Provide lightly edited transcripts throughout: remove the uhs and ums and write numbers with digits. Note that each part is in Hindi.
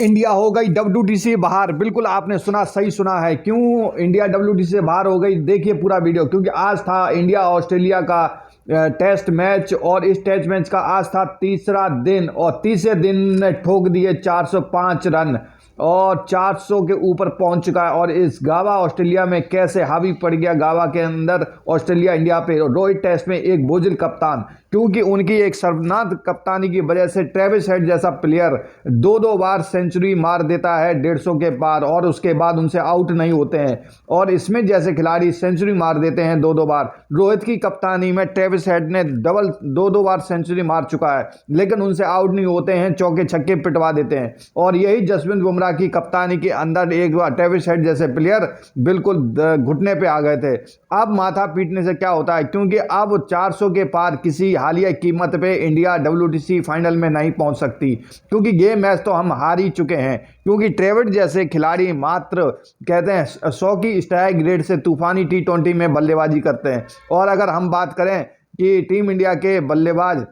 इंडिया हो गई WTC से बाहर। बिल्कुल आपने सुना, सही सुना है। क्यों इंडिया WTC से बाहर हो गई, देखिए पूरा वीडियो। क्योंकि आज था इंडिया ऑस्ट्रेलिया का टेस्ट मैच, और इस टेस्ट मैच का आज था तीसरा दिन, और तीसरे दिन ने ठोक दिए 405 रन और 400 के ऊपर पहुंच चुका है। और इस गावा ऑस्ट्रेलिया में कैसे हावी पड़ गया गावा के अंदर ऑस्ट्रेलिया इंडिया पे। रोहित टेस्ट में एक बोझिल कप्तान, क्योंकि उनकी एक सर्वनाथ कप्तानी की वजह से ट्रेविस हेड जैसा प्लेयर दो दो बार सेंचुरी मार देता है 150 के पार, और उसके बाद उनसे आउट नहीं होते हैं। और स्मिथ जैसे खिलाड़ी सेंचुरी मार देते हैं दो दो बार। रोहित की कप्तानी में ट्रेविस हेड ने डबल दो दो बार सेंचुरी मार चुका है, लेकिन उनसे आउट नहीं होते हैं, चौके छक्के पिटवा देते हैं। और यही जसप्रीत बुमराह की कप्तानी के अंदर एक बार ट्रेविस हेड जैसे प्लेयर बिल्कुल घुटने पे आ गए थे। अब माथा पीटने से क्या होता है, क्योंकि अब 400 के पार किसी हालिया कीमत पे इंडिया WTC फाइनल में नहीं पहुंच सकती, क्योंकि ये मैच तो हम हार ही चुके हैं। क्योंकि ट्रेविड जैसे खिलाड़ी मात्र कहते हैं 100 की स्ट्राइक रेट से तूफानी T20 में बल्लेबाजी करते हैं। और अगर हम बात करें कि टीम इंडिया के बल्लेबाज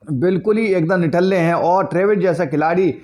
बिल्कुल ही एकदम निठल्ले हैं, और ट्रेविड जैसा खिलाड़ी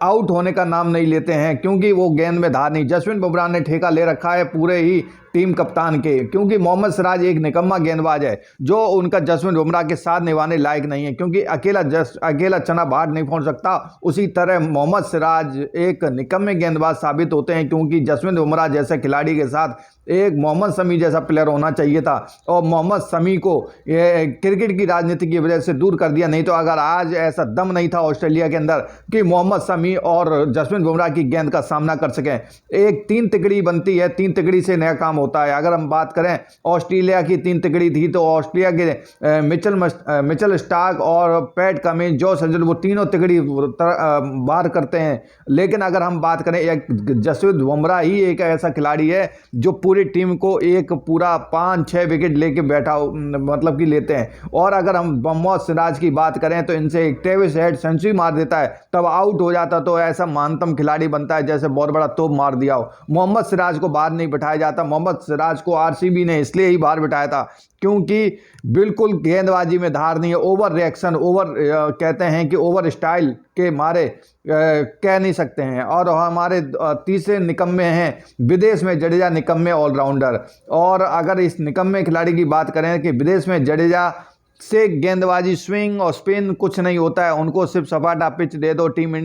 आउट होने का नाम नहीं लेते हैं, क्योंकि वो गेंद में धार नहीं। जसप्रीत बुमराह ने ठेका ले रखा है पूरे ही टीम कप्तान के, क्योंकि मोहम्मद सिराज एक निकम्मा गेंदबाज है जो उनका जसप्रीत बुमराह के साथ निभाने लायक नहीं है, क्योंकि अकेला चना बाहर नहीं फोड़ सकता। उसी तरह मोहम्मद सिराज एक निकम्मे गेंदबाज साबित होते हैं, क्योंकि जसप्रीत बुमराह जैसे खिलाड़ी के साथ एक मोहम्मद शमी जैसा प्लेयर होना चाहिए था, और मोहम्मद शमी को क्रिकेट की राजनीति की वजह से दूर कर दिया। नहीं तो अगर आज ऐसा दम नहीं था ऑस्ट्रेलिया के अंदर कि मोहम्मद शमी और जसप्रीत बुमराह की गेंद का सामना कर सकें। एक तीन तिकड़ी बनती है, तीन तिकड़ी से नया काम होता है। अगर हम बात करें ऑस्ट्रेलिया की तीन तिकड़ी थी, तो ऑस्ट्रेलिया के मिचेल स्टार्क और पैट कमिंस, जॉस हेजल, वो तीनों तिकड़ी बाहर करते हैं। लेकिन अगर हम बात करें, एक जसप्रीत बुमराह ही एक ऐसा खिलाड़ी है जो पूरी टीम को एक पूरा 5-6 विकेट लेके बैठा मतलब कि लेते हैं। और अगर हम मोहम्मद सिराज की बात करें, तो इनसे एक ट्रेविस हेड सेंचुरी मार देता है, तब आउट हो जाता तो ऐसा मानतम खिलाड़ी बनता है जैसे बहुत बड़ा तोप मार दिया हो। मोहम्मद सिराज को बाहर नहीं बिठाया जाता। मोहम्मद सिराज को RCB ने इसलिए ही बाहर बिठाया था क्योंकि बिल्कुल गेंदबाजी में धार नहीं है। ओवर रिएक्शन, कहते हैं कि ओवर स्टाइल के मारे कह नहीं सकते हैं। और हमारे तीसरे निकम्मे हैं विदेश में जडेजा, निकम्मे ऑलराउंडर। और अगर इस निकम्मे खिलाड़ी की बात करें कि विदेश में जडेजा से गेंदबाजी, स्विंग और स्पिन कुछ नहीं होता है, उनको सिर्फ सपाटा पिच दे दो। टीम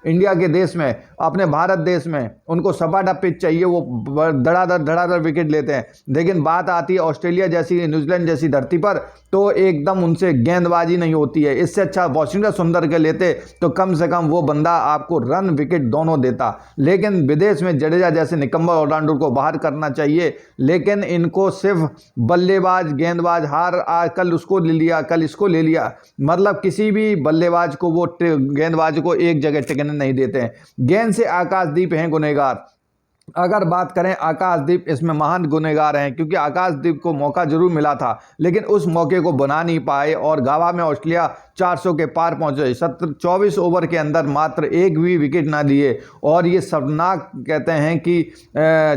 इंडिया के देश में, अपने भारत देश में उनको सपाटा पिच चाहिए, वो धड़ाधड़ विकेट लेते हैं। लेकिन बात आती है ऑस्ट्रेलिया जैसी, न्यूजीलैंड जैसी धरती पर, तो एकदम उनसे गेंदबाजी नहीं होती है। इससे अच्छा वाशिंगटन सुंदर के लेते तो कम से कम वो बंदा आपको रन विकेट दोनों देता। लेकिन विदेश में जडेजा जैसे निकम्मा ऑलराउंडर को बाहर करना चाहिए, लेकिन इनको सिर्फ बल्लेबाज गेंदबाज, हार आज कल उसको ले लिया, कल इसको ले लिया, मतलब किसी भी बल्लेबाज को वो गेंदबाज को एक जगह टिकने नहीं देते हैं। गेंद से आकाशदीप हैं गुनहगार। अगर बात करें आकाशदीप, इसमें महान गुनहगार हैं, क्योंकि आकाशदीप को मौका जरूर मिला था, लेकिन उस मौके को बना नहीं पाए। और गावा में ऑस्ट्रेलिया 400 के पार पहुंचे। 24 ओवर के अंदर मात्र एक भी विकेट ना लिए, और ये शर्मनाक कहते हैं कि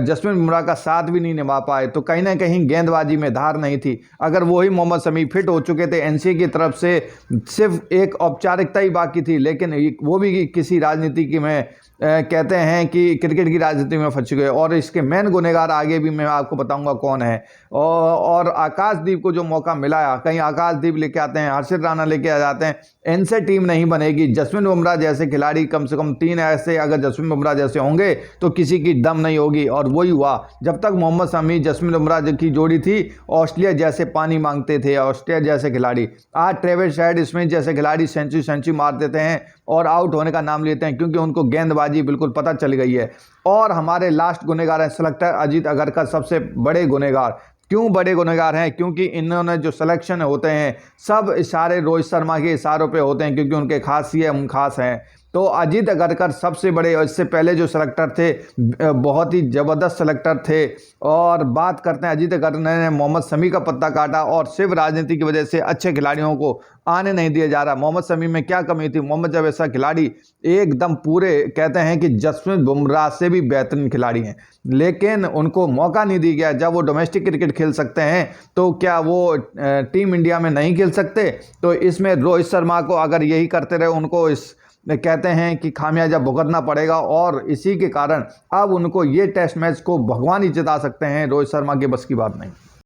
जसप्रीत बुमराह का साथ भी नहीं निभा पाए। तो कहीं ना कहीं गेंदबाजी में धार नहीं थी। अगर वही मोहम्मद शमी फिट हो चुके थे, NCA की तरफ से सिर्फ एक औपचारिकता ही बाकी थी, लेकिन वो भी किसी राजनीति में कहते हैं कि क्रिकेट की राजनीति में फंस गए। और इसके मेन गुनहगार आगे भी मैं आपको बताऊंगा कौन है। और आकाशदीप को जो मौका मिला, कहीं आकाशदीप लेके आते हैं, हर्षित राणा लेके आ जाते हैं, इनसे टीम नहीं बनेगी। जसप्रीत बुमराह जैसे खिलाड़ी, कम से कम 3 ऐसे अगर जसप्रीत बुमराह जैसे होंगे तो किसी की दम नहीं होगी। और वही हुआ, जब तक मोहम्मद शमी जसप्रीत बुमराह की जोड़ी थी, ऑस्ट्रेलिया जैसे पानी मांगते थे ऑस्ट्रेलिया जैसे खिलाड़ी। आज ट्रेविस हेड, स्मिथ जैसे खिलाड़ी सेंचुरी मार देते हैं और आउट होने का नाम लेते हैं, क्योंकि उनको गेंदबाजी बिल्कुल पता चल गई है। और हमारे लास्ट गुनहगार हैं सिलेक्टर अजीत अगरकर, सबसे बड़े गुनहगार। क्यों बड़े गुनहगार हैं? क्योंकि इन्होंने जो सिलेक्शन होते हैं सब इशारे रोहित शर्मा के इशारों पे होते हैं, क्योंकि उनके खास हैं। तो अजीत अगरकर सबसे बड़े, और इससे पहले जो सिलेक्टर थे बहुत ही ज़बरदस्त सिलेक्टर थे। और बात करते हैं अजीत अगरकर ने मोहम्मद शमी का पत्ता काटा, और सिर्फ राजनीति की वजह से अच्छे खिलाड़ियों को आने नहीं दिया जा रहा। मोहम्मद शमी में क्या कमी थी? मोहम्मद जब ऐसा खिलाड़ी एकदम पूरे कहते हैं कि जसप्रीत बुमराह से भी बेहतरीन खिलाड़ी हैं, लेकिन उनको मौका नहीं दिया गया। जब वो डोमेस्टिक क्रिकेट खेल सकते हैं तो क्या वो टीम इंडिया में नहीं खेल सकते? तो इसमें रोहित शर्मा को अगर यही करते रहे, उनको इस कहते हैं कि खामियाजा भुगतना पड़ेगा और इसी के कारण अब उनको ये टेस्ट मैच को भगवान ही जिता सकते हैं। रोहित शर्मा के बस की बात नहीं।